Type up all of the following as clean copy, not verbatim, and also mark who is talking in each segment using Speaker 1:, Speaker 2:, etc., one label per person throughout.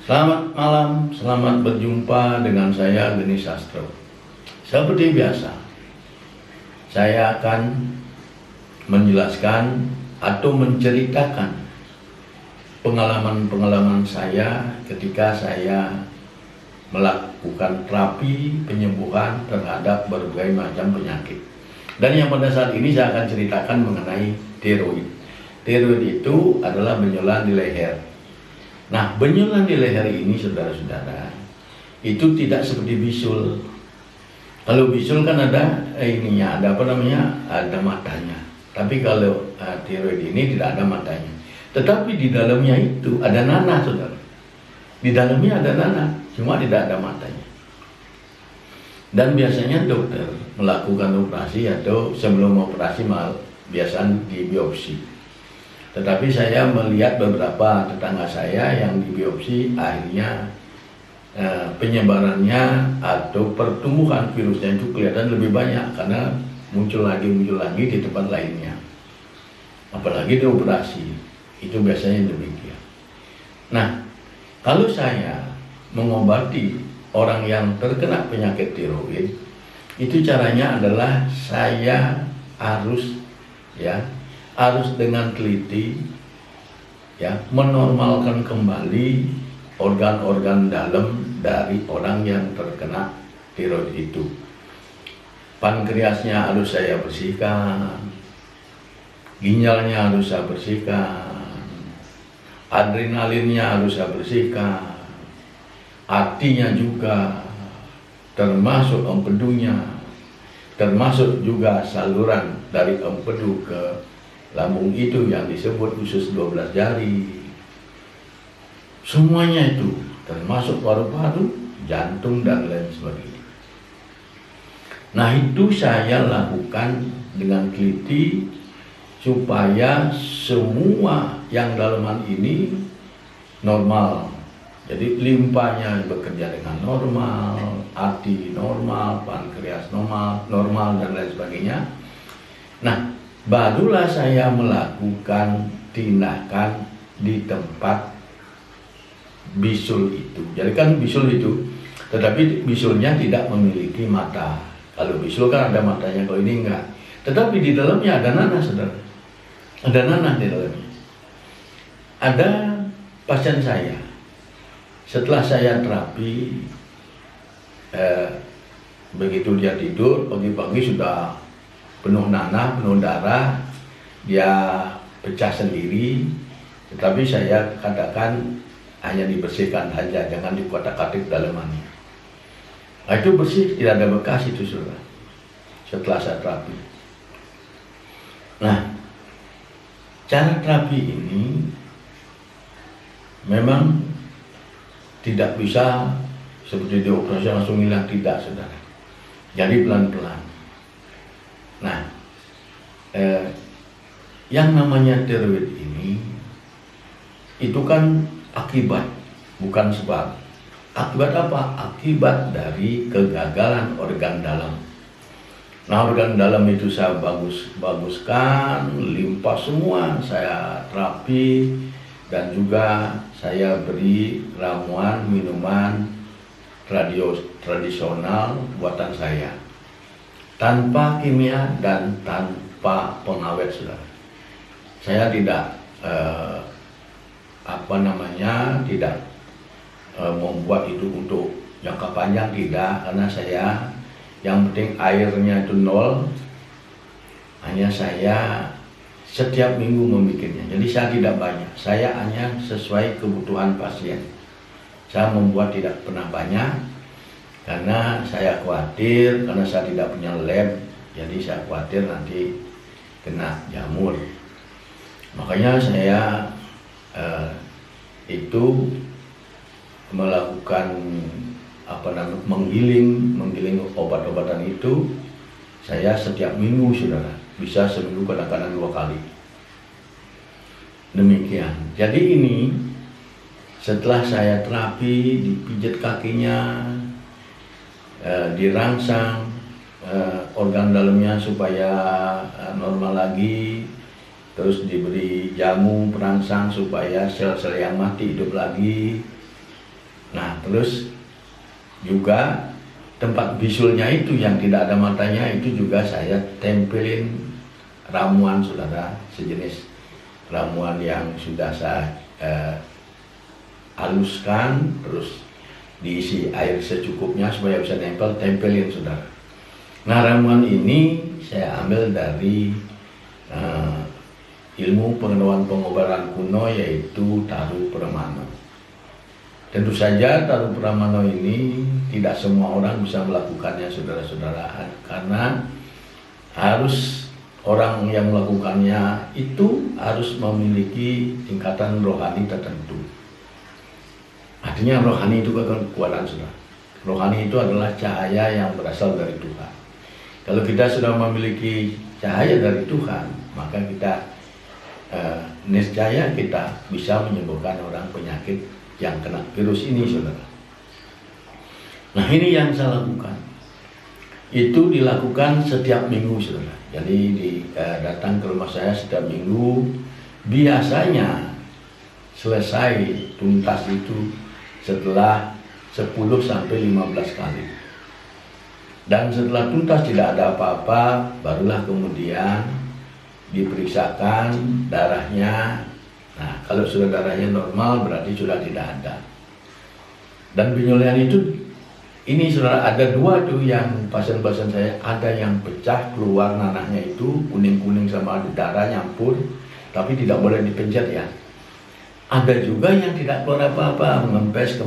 Speaker 1: Selamat malam, selamat berjumpa dengan saya Geni Sastro. Seperti biasa, saya akan menjelaskan atau menceritakan pengalaman-pengalaman saya ketika saya melakukan terapi penyembuhan terhadap berbagai macam penyakit. Dan yang pada saat ini saya akan ceritakan mengenai tiroid. Tiroid itu adalah benjolan di leher. Nah, benjolan di leher ini, saudara-saudara, itu tidak seperti bisul. Kalau bisul kan ada ada matanya. Tapi kalau tiroid ini tidak ada matanya. Tetapi di dalamnya itu ada nanah, saudara. Di dalamnya ada nanah, cuma tidak ada matanya. Dan biasanya dokter melakukan operasi atau sebelum operasi biasanya di biopsi. Tetapi saya melihat beberapa tetangga saya yang dibiopsi, akhirnya penyebarannya atau pertumbuhan virusnya itu kelihatan lebih banyak karena muncul lagi di tempat lainnya. Apalagi di operasi, itu biasanya demikian. Nah, kalau saya mengobati orang yang terkena penyakit tiroid, itu caranya adalah saya harus dengan teliti menormalkan kembali organ-organ dalam dari orang yang terkena tiroid itu. Pankreasnya harus saya bersihkan, ginjalnya harus saya bersihkan, adrenalinnya harus saya bersihkan, hatinya juga, termasuk empedunya, termasuk juga saluran dari empedu ke lambung itu yang disebut usus 12 jari. Semuanya itu, termasuk paru-paru, jantung, dan lain sebagainya. Nah, itu saya lakukan dengan teliti supaya semua yang dalaman ini normal. Jadi limpanya bekerja dengan normal, hati normal, pankreas normal, dan lain sebagainya. Nah, barulah saya melakukan tindakan di tempat bisul itu. Jadi kan bisul itu, tetapi bisulnya tidak memiliki mata. Kalau bisul kan ada matanya, kalau ini enggak. Tetapi di dalamnya ada nanah, saudara. Ada nanah di dalamnya. Ada pasien saya, setelah saya terapi, begitu dia tidur, pagi-pagi sudah penuh nanah, penuh darah, dia pecah sendiri. Tetapi saya katakan hanya dibersihkan saja, jangan dikutak-katik dalamannya. Nah, itu bersih, tidak ada bekas itu, saudara, setelah saya terapi. Nah, cara terapi ini memang tidak bisa seperti di operasi langsung hilang, tidak, saudara. Jadi pelan-pelan. Nah, yang namanya tiroid ini itu kan akibat, bukan sebab. Akibat apa? Akibat dari kegagalan organ dalam. Nah, organ dalam itu saya baguskan, limpa semua, saya terapi, dan juga saya beri ramuan, minuman tradisional buatan saya, tanpa kimia dan tanpa pengawet, saudara. Saya tidak tidak membuat itu untuk jangka panjang, tidak, karena saya yang penting airnya itu nol. Hanya saya setiap minggu membikinnya, jadi saya tidak banyak, saya hanya sesuai kebutuhan pasien. Saya membuat tidak pernah banyak karena saya khawatir, karena saya tidak punya lab, jadi saya khawatir nanti kena jamur. Makanya saya itu melakukan menggiling obat-obatan itu. Saya setiap minggu, saudara, bisa seminggu kadang-kadang 2 kali. Demikian. Jadi ini setelah saya terapi, dipijat kakinya, dirangsang organ dalamnya supaya normal lagi, terus diberi jamu perangsang supaya sel-sel yang mati hidup lagi. Nah terus juga tempat bisulnya itu yang tidak ada matanya itu juga saya tempelin ramuan saudara, sejenis ramuan yang sudah saya haluskan, terus diisi air secukupnya supaya bisa tempelin saudara. Nah ramuan ini saya ambil dari ilmu pengetahuan pengobatan kuno, yaitu Taru Pramana. Tentu saja Taru Pramana ini tidak semua orang bisa melakukannya saudara-saudara, karena harus orang yang melakukannya itu harus memiliki tingkatan rohani tertentu. Artinya rohani itu kekuatan saudara. Rohani itu adalah cahaya yang berasal dari Tuhan. Kalau kita sudah memiliki cahaya dari Tuhan, maka kita niscaya kita bisa menyembuhkan orang penyakit yang kena virus ini saudara. Nah ini yang saya lakukan. Itu dilakukan setiap minggu saudara. Jadi datang ke rumah saya setiap minggu. Biasanya selesai tuntas itu setelah 10-15 kali. Dan setelah tuntas tidak ada apa-apa, barulah kemudian diperiksakan darahnya. Nah kalau sudah darahnya normal berarti sudah tidak ada. Dan penyulian itu, ini saudara, ada dua tuh yang pasien-pasien saya, ada yang pecah keluar nanahnya itu kuning-kuning sama darah nyampur, tapi tidak boleh dipencet ya. Ada juga yang tidak keluar apa-apa, kempes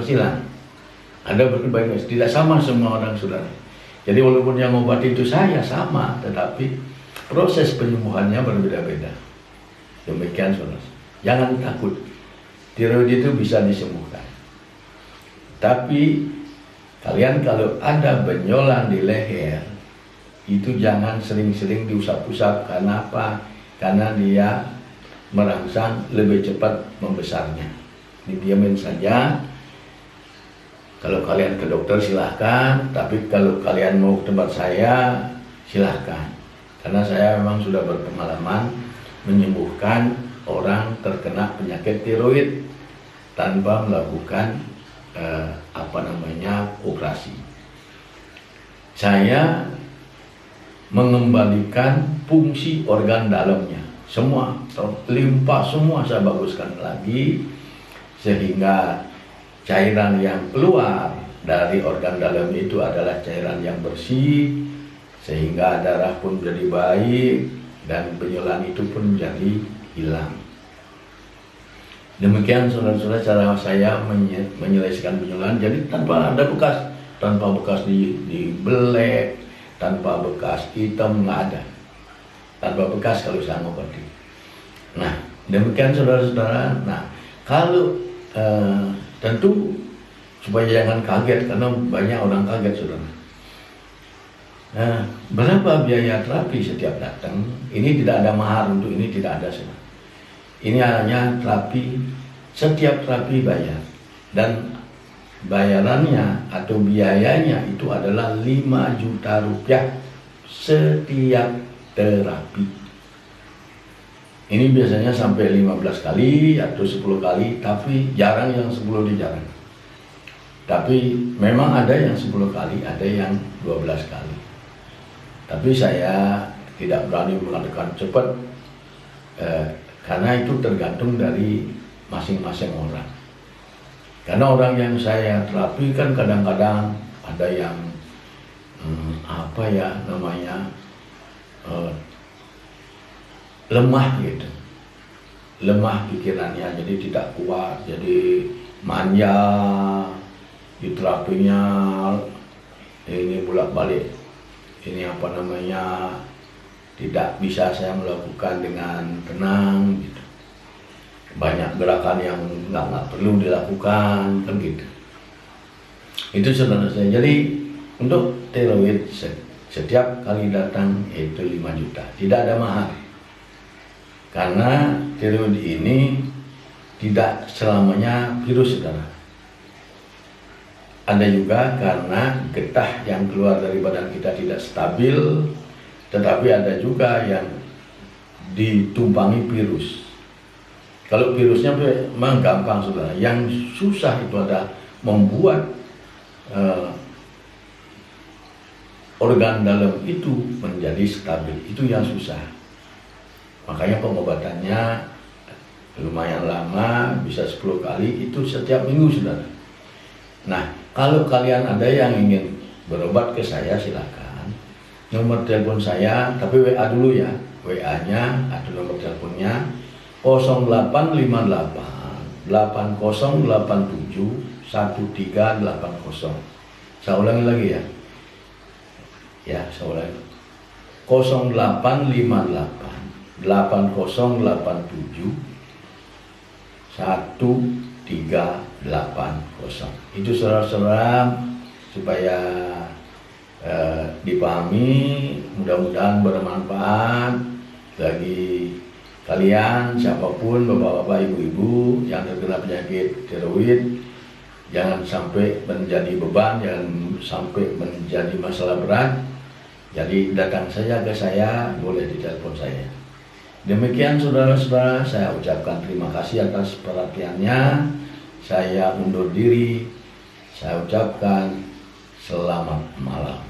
Speaker 1: hilang. Ada berbagai, tidak sama semua orang saudara. Jadi walaupun yang obat itu saya sama, tetapi proses penyembuhannya berbeda-beda. Demikian saudara. Jangan takut, tiroid itu bisa disembuhkan. Tapi kalian kalau ada benjolan di leher, itu jangan sering-sering diusap-usap. Karena apa? Karena dia merangsang lebih cepat membesarnya. Didiamin saja. Kalau kalian ke dokter silahkan, tapi kalau kalian mau ke tempat saya silahkan. Karena saya memang sudah berpengalaman menyembuhkan orang terkena penyakit tiroid tanpa melakukan operasi. Saya mengembalikan fungsi organ dalamnya, semua, limpa semua saya baguskan lagi, sehingga cairan yang keluar dari organ dalam itu adalah cairan yang bersih, sehingga darah pun menjadi baik dan benjolan itu pun menjadi hilang. Demikian saudara-saudara cara saya menyelesaikan benjolan. Jadi tanpa ada bekas, tanpa bekas dibelek, tanpa bekas hitam, nggak ada. Tanpa bekas kalau saya ngobati. Nah demikian saudara-saudara. Nah kalau tentu supaya jangan kaget, karena banyak orang kaget saudara. Nah, berapa biaya terapi setiap datang? Ini tidak ada mahar, untuk ini tidak ada saudara. Ini hanya terapi, setiap terapi bayar, dan bayarannya atau biayanya itu adalah 5 juta rupiah setiap terapi. Ini biasanya sampai 15 kali atau 10 kali, tapi jarang yang 10 jarang. Tapi memang ada yang 10 kali, ada yang 12 kali. Tapi saya tidak berani mengatakan cepat, karena itu tergantung dari masing-masing orang. Karena orang yang saya terapi kan kadang-kadang ada yang lemah gitu, lemah pikirannya, jadi tidak kuat, jadi manja, diterapinya ini bolak-balik, ini tidak bisa saya melakukan dengan tenang gitu. Banyak gerakan yang nggak perlu dilakukan kan gitu. Itu saudara saya. Jadi untuk tiroid setiap kali datang itu 5 juta, tidak ada mahar. Karena tiroid ini tidak selamanya virus saudara. Ada juga karena getah yang keluar dari badan kita tidak stabil, tetapi ada juga yang ditumpangi virus. Kalau virusnya memang gampang saudara. Yang susah itu ada membuat organ dalam itu menjadi stabil. Itu yang susah. Makanya pengobatannya lumayan lama, bisa 10 kali, itu setiap minggu saudara. Nah, kalau kalian ada yang ingin berobat ke saya, silakan. Nomor telepon saya, tapi WA dulu ya. WA-nya atau nomor teleponnya 0858 8087 1380. Saya ulangi lagi ya. Ya, saya ulangi. 0858 8087 1380. Itu saudara-saudara, supaya dipahami, mudah-mudahan bermanfaat bagi kalian, siapapun, bapak-bapak, ibu-ibu yang terkena penyakit tiroid. Jangan sampai menjadi beban, jangan sampai menjadi masalah berat. Jadi datang saja ke saya, boleh ditelepon saya. Demikian saudara-saudara, saya ucapkan terima kasih atas perhatiannya. Saya undur diri. Saya ucapkan selamat malam.